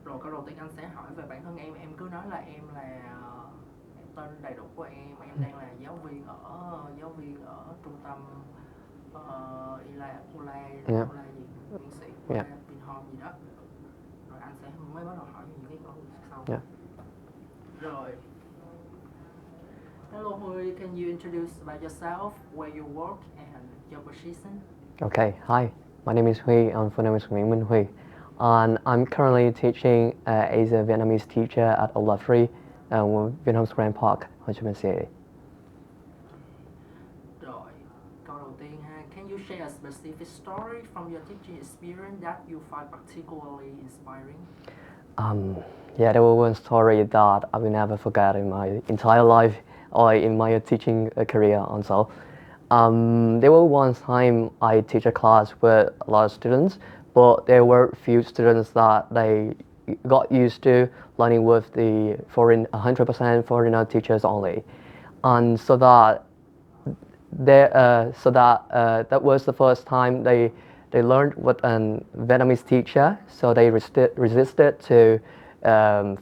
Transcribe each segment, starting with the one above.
Rồi câu đầu tiên anh sẽ hỏi về bản thân em cứ nói là em là tên đầy đủ của em đang là giáo viên ở trung tâm Yeah. ILAb gì Nguyên sĩ Yeah. ILAb Vinhome gì đó. Rồi anh sẽ mới bắt đầu hỏi những cái câu sau. Yeah. Rồi. Hello Huy, can you introduce about yourself, where you work and your position? Okay. Hi. My name is Huy. I'm full name is Nguyễn Minh Huy, and I'm currently teaching as a Vietnamese teacher at ILAb1642 Vietnam's Grand Park, Ho Chi Minh City. Rồi, câu đầu tiên ha, can you share a specific story from your teaching experience that you find particularly inspiring? Yeah, there was one story that I will never forget in my entire life or in my teaching career also. There was one time I teach a class with a lot of students, but there were few students that they got used to learning with the 100% foreigner teachers only, and so that was the first time they learned with a Vietnamese teacher, so they resisted to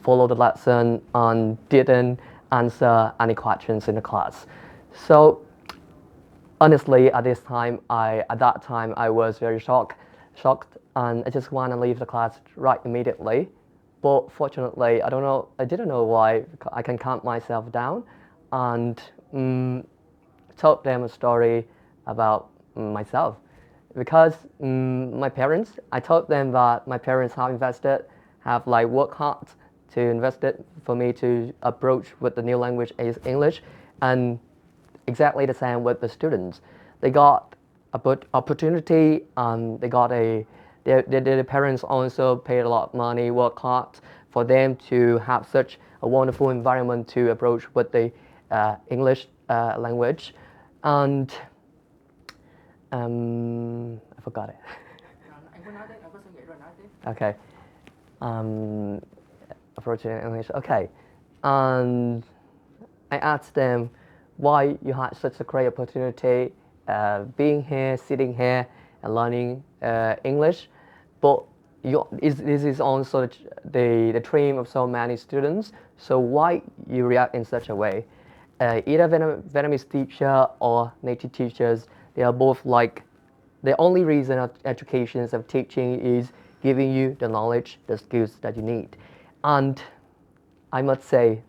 follow the lesson and didn't answer any questions in the class. So honestly, at that time I was very shocked, and I just want to leave the class right immediately. But fortunately, I didn't know why. I can calm myself down, and told them a story about myself, because my parents. I told them that my parents have like worked hard to invest it for me to approach with the new language as English, and exactly the same with the students. They got a good opportunity, and they got their parents also paid a lot of money, work hard for them to have such a wonderful environment to approach with the English language. And I forgot it. Anh có nói tiếp, anh có suy nghĩ rồi nói tiếp. Okay. Approaching English. Okay. And I asked them why you had such a great opportunity being here, sitting here, and learning English, but this is also the dream of so many students. So why you react in such a way? Either Vietnamese teacher or native teachers, they are both like, the only reason of education of teaching is giving you the knowledge, the skills that you need. And I must say,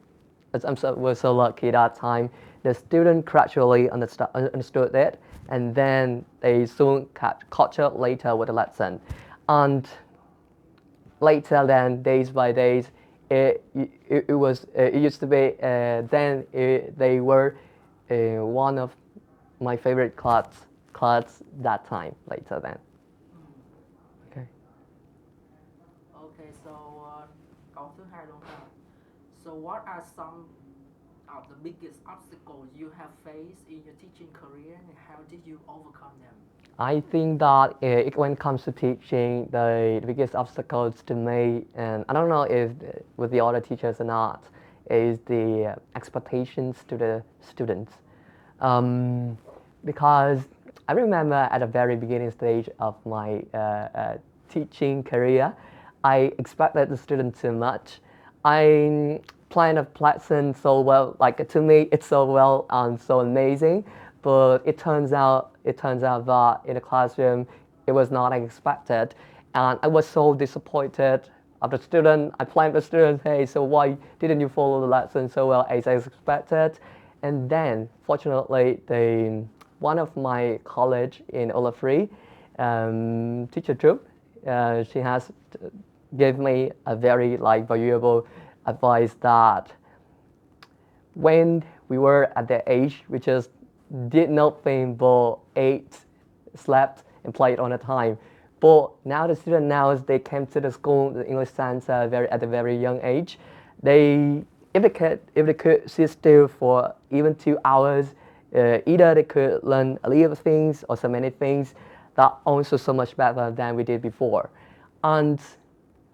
was so lucky that time. The student gradually understood it, and then they soon caught up later with the lesson. And later, then days by days, it used to be they were one of my favorite class that time. Later then. Okay. Okay, so câu thứ hai luôn ha. So what are some of the biggest obstacles you have faced in your teaching career, and how did you overcome them? I think that when it comes to teaching, the biggest obstacles to me, and I don't know if with the other teachers or not, is the expectations to the students. Because I remember at the very beginning stage of my teaching career, I expected the students too much. I planned a lesson so well, like to me, it's so well and so amazing. But it turns out that in the classroom, it was not expected, and I was so disappointed of the student. I blamed the student, hey, so why didn't you follow the lesson so well as I expected? And then, fortunately, one of my college in Olafree, teacher Troop, she has gave me a very like valuable advice that when we were at the age we just did nothing but ate, slept, and played all the time. But now the student now they came to the school, the English center, at a very young age. They if they could sit still for even 2 hours, either they could learn a little things or so many things that also so much better than we did before. And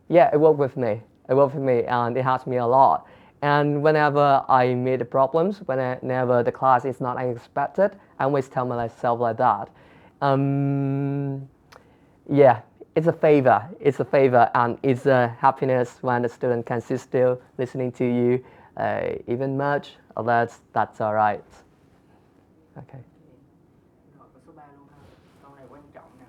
yeah, it worked with me. It worked with me, and it helped me a lot. And whenever I meet the problems, whenever the class is not expected, I always tell myself like that. Yeah, it's a favor. It's a favor, and it's a happiness when the student can sit still listening to you, even much. That's all right. Okay. Rồi câu số 3 luôn ha. Câu này quan trọng nè.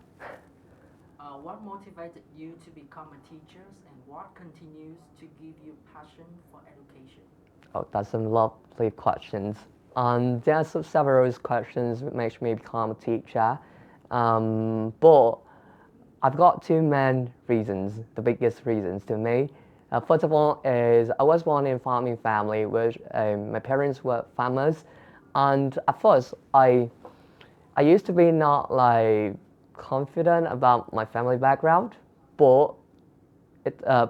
What motivated you to become a teacher and what continues to give you passion for education? Oh, that's some lovely questions. There are several questions that makes me become a teacher, but I've got two main reasons, the biggest reasons to me. First of all is I was born in a farming family where my parents were farmers, and at first I used to be not like confident about my family background, but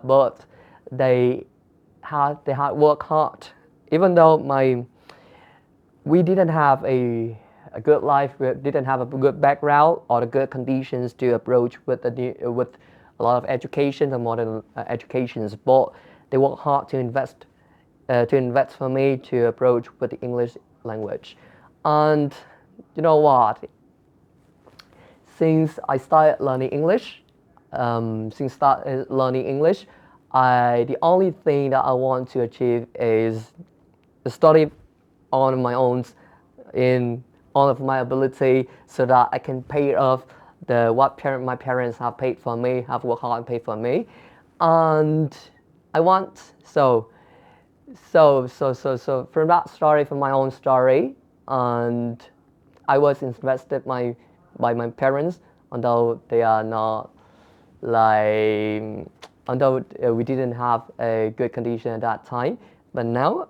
but they had worked hard. Even though we didn't have a good life, we didn't have a good background or the good conditions to approach with with a lot of education and modern educations, but they work hard to invest for me to approach with the English language. And you know what? Since I started learning English, the only thing that I want to achieve is to study on my own in all of my ability so that I can pay off my parents have paid for me, have worked hard and paid for me. And I want from that story, from my own story, and I was invested by my parents, although they are not like, although we didn't have a good condition at that time. But now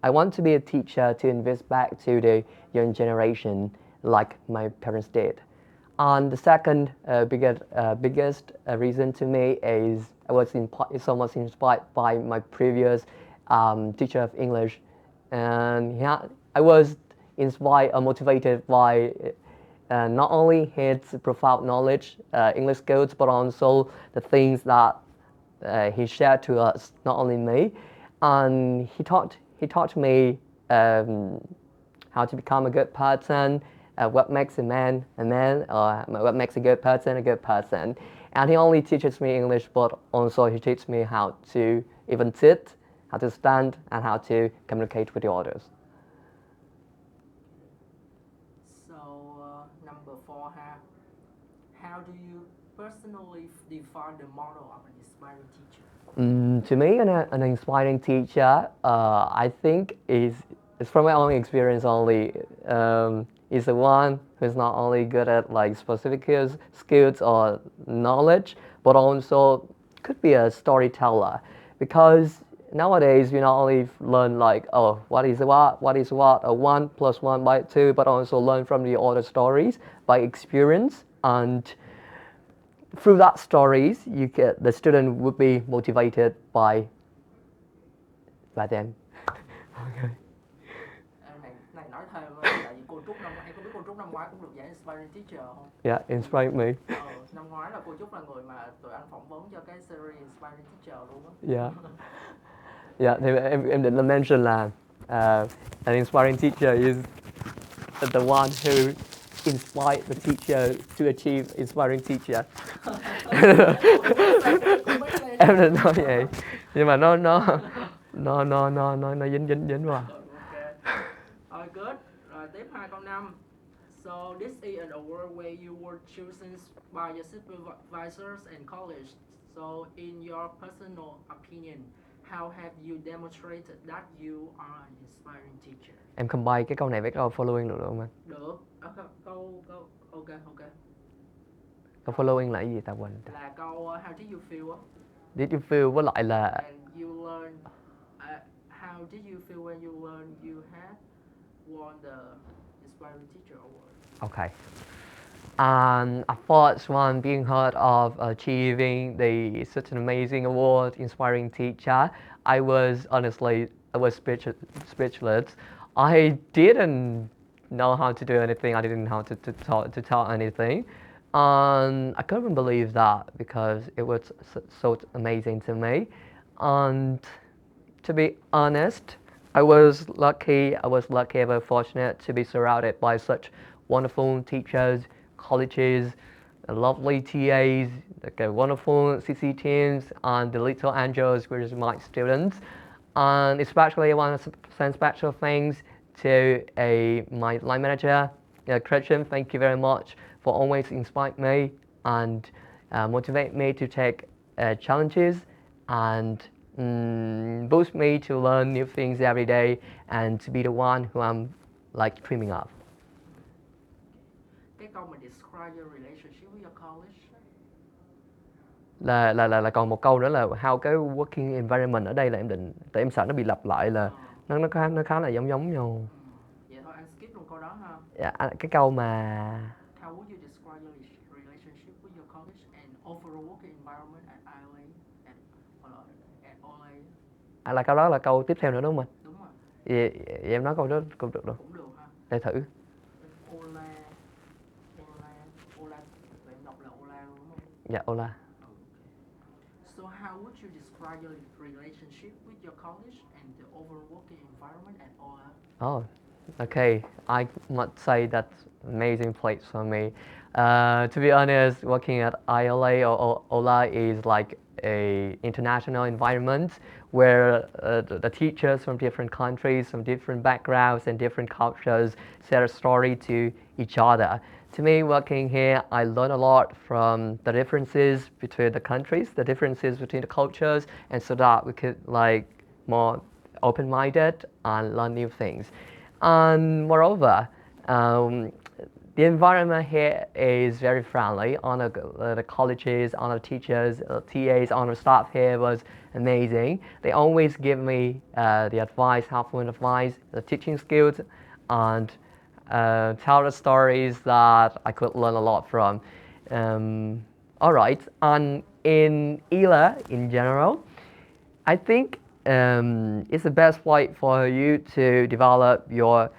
I want to be a teacher to invest back to the young generation like my parents did. And the second biggest reason to me is I was so much inspired by my previous teacher of English, and I was inspired or motivated by not only his profound knowledge, English skills, but also the things that he shared to us, not only me, and he taught me how to become a good person, what makes a man, or what makes a good person a good person. And he only teaches me English, but also he teaches me how to even sit, how to stand, and how to communicate with the others. So number 4 ha. How do you personally define the model of an inspiring teacher? To me, an inspiring teacher, I think is from my own experience only. Is the one who's not only good at like specific skills or knowledge, but also could be a storyteller. Because nowadays we not only learn like, oh, what is what, a 1 plus 1 by 2, but also learn from the other stories by experience. And through that stories, the student would be motivated by them. Okay. Này nói thêm tại vì cô Trúc em có biết cô Trúc năm ngoái cũng được giải inspiring teacher không? Yeah, inspire me. Năm ngoái là cô Trúc là người mà tụi anh phỏng vấn cho cái series inspiring teacher luôn á. Yeah. Yeah, thì em định mention là an inspiring teacher is the one who inspired the teacher to achieve inspiring teacher. Em định nói vậy, nhưng mà nó dính vào. Okay. Good. Rồi tiếp 2 câu 5. So this is an award where you were chosen by your supervisors and college. So in your personal opinion, how have you demonstrated that you are an inspiring teacher? Em combine cái câu này với câu following được không anh? Được. Câu ok. Câu following là cái gì ta quên? Là câu how did you feel á? Did you feel với lại là And you learn how did you feel when you learned you had won the inspiring teacher award? okay. And I thought one being heard of achieving such an amazing award, inspiring teacher, I was speechless. I didn't know how to do anything. I didn't know how to tell anything. And I couldn't believe that because it was so amazing to me. And to be honest, I was lucky, very fortunate to be surrounded by such wonderful teachers, colleges, the lovely TAs, the wonderful CC teams, and the little angels, which is my students. And especially I want to send special thanks to my line manager, Christian. Thank you very much for always inspiring me and motivate me to take challenges and boost me to learn new things every day and to be the one who I'm like dreaming of. Cái câu mà describe your relationship with your college. Là còn một câu nữa là how cái working environment ở đây là em định, tại em sợ nó bị lặp lại là nó khá là giống nhau. Vậy thôi anh skip luôn câu đó ha. Dạ, cái câu mà How would you describe your relationship with your college and overall working environment at ILA at OLA? là câu đó là câu tiếp theo nữa đúng không anh? Đúng rồi. Vậy em nói câu đó cũng được đâu. Cũng được ha. Để thử. OLA, vậy em đọc là OLA luôn đúng không? Dạ, OLA. So how would you describe your relationship with your college and the overall working environment at OLA? Oh, okay. I must say that's an amazing place for me. To be honest, working at ILA or OLA is like a international environment where the teachers from different countries, from different backgrounds and different cultures share a story to each other. To me, working here, I learn a lot from the differences between the countries, the differences between the cultures, and so that we could like more open-minded and learn new things. And moreover, the environment here is very friendly. On the colleges, on the teachers, TAs, on the staff here was amazing. They always give me the advice, helpful advice, the teaching skills, and tell the stories that I could learn a lot from. All right, and in ILA in general, I think it's the best way for you to develop your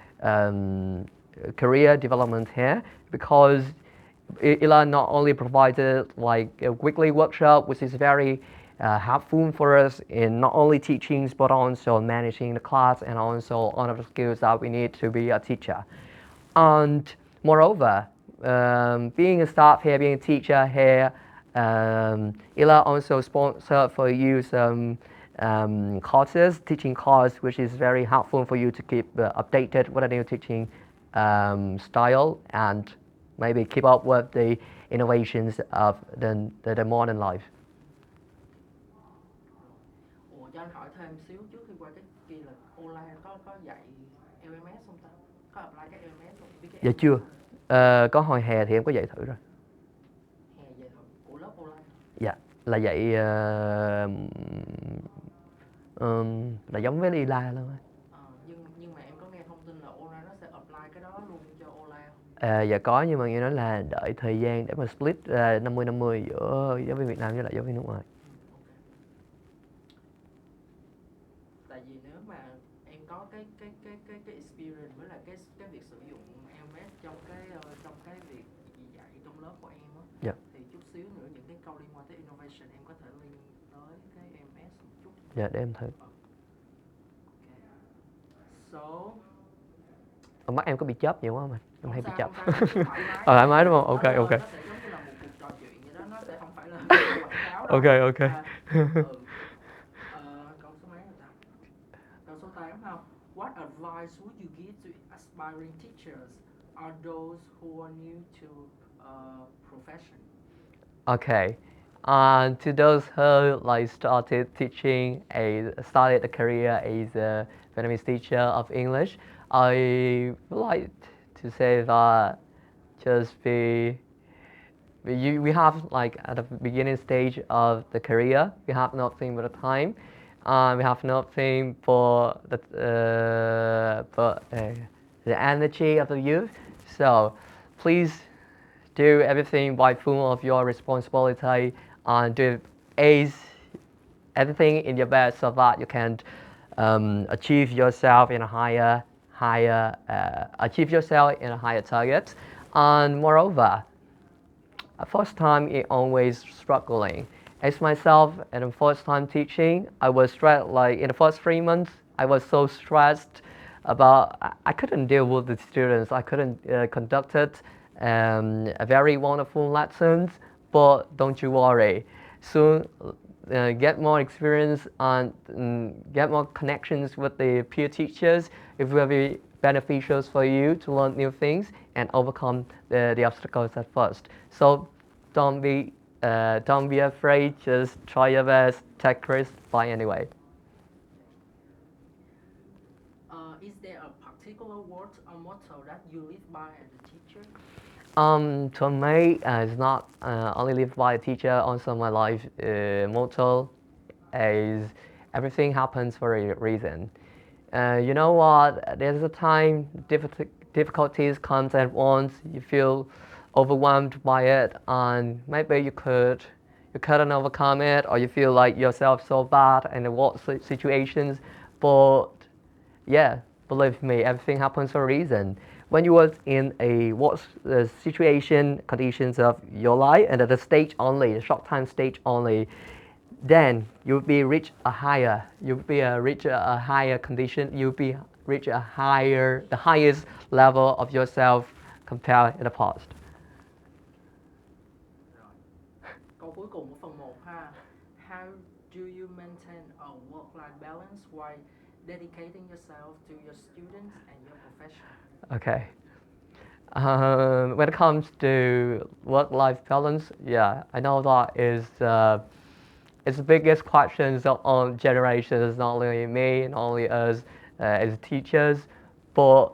career development here because ILA not only provided like a weekly workshop, which is very helpful for us in not only teachings but also managing the class and also other skills that we need to be a teacher. And moreover, being a staff here, being a teacher here, ILA also sponsor for you some courses, teaching course, which is very helpful for you to keep updated with a new teaching style and maybe keep up with the innovations of the modern life. Ủa cho anh hỏi thêm xíu trước khi qua cái kia là OLA có dạy LMS không ta? Có apply cái LMS không? Biết cái Dạ LMS chưa. Có hồi hè thì em có dạy thử rồi. Hè dạy thử của lớp OLA. Dạ, là dạy là giống với ILA luôn á. Nhưng mà em có nghe thông tin là OLA nó sẽ apply cái đó luôn cho OLA không? Dạ có, nhưng mà nghe nói là đợi thời gian để mà split 50-50 giữa giáo viên Việt Nam với lại giáo viên nước ngoài. Tại vì nếu mà em có cái experience với là cái việc sử dụng LMS trong cái việc dạy trong lớp của em á, Dạ. thì chút xíu nữa những cái câu liên quan tới innovation em có thể link tới cái LMS một chút. Dạ, để em thử. So Mắt em có bị chớp nhiều quá không anh? Em hay bị chớp. thoải mái đúng không? Ok. Nó sẽ giống như là một cuộc trò chuyện vậy đó, nó sẽ không phải là quảng cáo đâu. Ok. Câu số mấy rồi ta? Câu số 8 không? What advice would you give to aspiring teachers or those who are new to profession? Okay. To those who like started a career as a Vietnamese teacher of English, I would like to say that we have like at the beginning stage of the career, we have nothing but the time, we have nothing for the energy of the youth. So please do everything by full of your responsibility and do everything in your best so that you can achieve yourself in a higher target. And moreover, first time is always struggling. As myself, in the first time teaching, I was stressed. Like in the first 3 months, I was so stressed about I couldn't deal with the students. I couldn't conduct it a very wonderful lessons, but don't you worry. Soon, get more experience and get more connections with the peer teachers. It will be beneficial for you to learn new things and overcome the obstacles at first. So don't be afraid. Just try your best. Take risks. By anyway. Is there a particular word or motto that you live by as a teacher? To me, it's not only live by a teacher. Also, my life motto is everything happens for a reason. You know what? There's a time difficulties comes at once. You feel overwhelmed by it, and maybe you couldn't overcome it, or you feel like yourself so bad in the what situations. But yeah, believe me, everything happens for a reason. When you was in a what situation, conditions of your life, and at a stage only, a short time stage only, then you'll be reach a higher, you'll be reach a higher condition, you'll be reach a higher, the highest level of yourself compared in the past. Rồi. Câu cuối cùng của phần 1 ha. How do you maintain a work-life balance while dedicating yourself to your students and your profession? Okay. When it comes to work-life balance, yeah, I know that is it's the biggest questions of all generations, not only me, not only us as teachers, but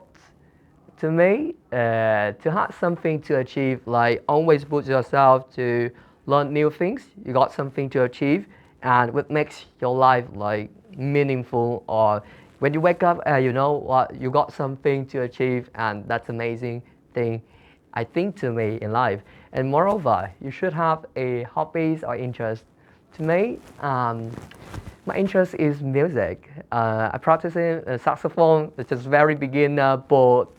to me, to have something to achieve, like always put yourself to learn new things. You got something to achieve, and what makes your life like meaningful. Or when you wake up, you know what you got something to achieve, and that's amazing thing. I think to me in life, and moreover, you should have a hobbies or interest. To me, my interest is music. I practice saxophone, which is very beginner, but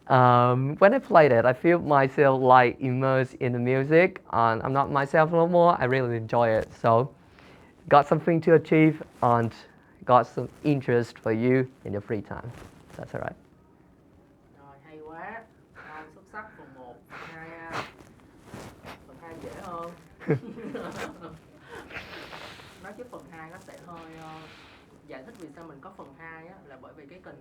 when I played it, I feel myself like immersed in the music, and I'm not myself no more. I really enjoy it. So, got something to achieve, and got some interest for you in your free time. That's alright. Rồi, hay quá. Ngon xuất sắc phần 1, phần 2 ha. Phần 2 dễ hơn. Nói chứ phần 2 nó sẽ hơi giải thích vì sao mình có phần 2 á, là bởi vì cái cần